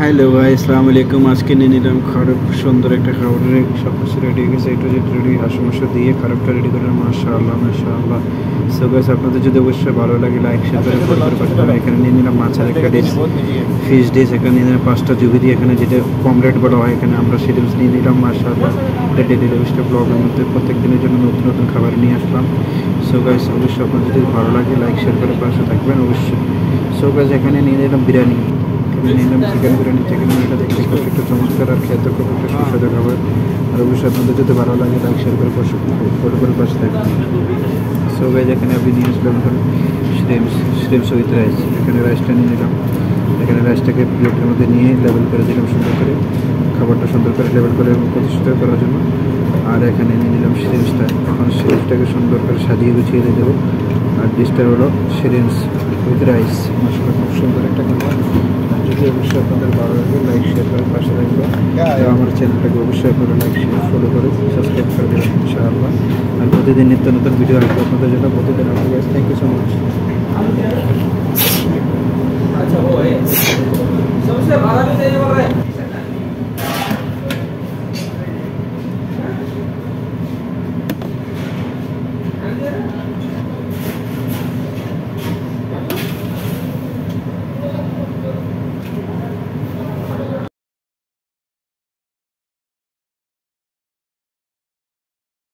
Hello ভাই, আসসালামু আলাইকুম। আজকে নিয়ে নিলাম খারাপ সুন্দর একটা খাবারের সব কিছু রেডি হয়ে গেছে। এটা যেটা রেডি সমস্যা দিয়ে খারাপটা রেডি করে মাশাআল্লাহ মাশাআল্লাহ। সো গাইস, আপনাদের যদি অবশ্যই ভালো লাগে লাইক শেয়ার করে ফলো করে পাঠাতে হবে। এখানে নিয়ে নিলাম মাছের একটা ডিশ, ফিশ ডিশ। এখানে নিয়ে নিলাম 5টা জুবি দিয়ে, এখানে যেটা পমলেট বলা হয়, এখানে আমরা সেটা নিয়ে নিলাম মাশাআল্লাহ। এটা ডেলি লাইফস্টাইল ব্লগের মধ্যে প্রত্যেক দিনের জন্য নতুন নতুন খাবার নিয়ে আসলাম। সো গাইস, অবশ্যই আপনাদের যদি ভালো লাগে লাইক শেয়ার করে পাশে থাকবেন অবশ্যই। সো গাইস, এখানে নিয়ে নিলাম বিরিয়ানি, নিলাম চিকেন বিরিয়ানি। চিকেন বিরিয়ানিটা দেখতে খুব একটা চমৎকার আর খেতে খুব একটা সুস্বাদু খাবার। আর অবশ্যই আপনাদের যদি ভালো লাগে লাইক শেয়ার করে ফলো করে পাশে থাকবেন। সো গাইস, এখানে আপনি নিয়ে আসলাম এখন শ্রিমস উইথ রাইস। এখানে রাইসটা নিয়ে নিলাম। এখানে রাইসটাকে প্লেটের মধ্যে নিয়ে লেবেল করে দিলাম সুন্দর করে, খাবারটা সুন্দর করে লেবেল করে প্রতিষ্ঠিত করার জন্য। আর এখানে নিয়ে নিলাম শ্রিমসটা। এখন শ্রিমসটাকে সুন্দর করে সাজিয়ে গুছিয়ে দিয়ে দেবো। আর ডিশটা হলো শ্রিমস উইথ রাইস। মশলা খুব সুন্দর একটা খাবার। যদি অবশ্যই আপনাদের ভালো লাগে লাইক শেয়ার করে পাশে থাকবে। আমার চ্যানেলটাকে অবশ্যই আপনারা লাইক শেয়ার ফলো করে সাবস্ক্রাইব করে দেবেন ইনশাআল্লাহ। আর প্রতিদিন নিত্য নতুন ভিডিও আসবে আপনাদের জন্য প্রতিদিন। আপনাদের থ্যাংক ইউ সো মাচ। अच्छा वो है सबसे बड़ा भी चाहिए बोल रहे हैं।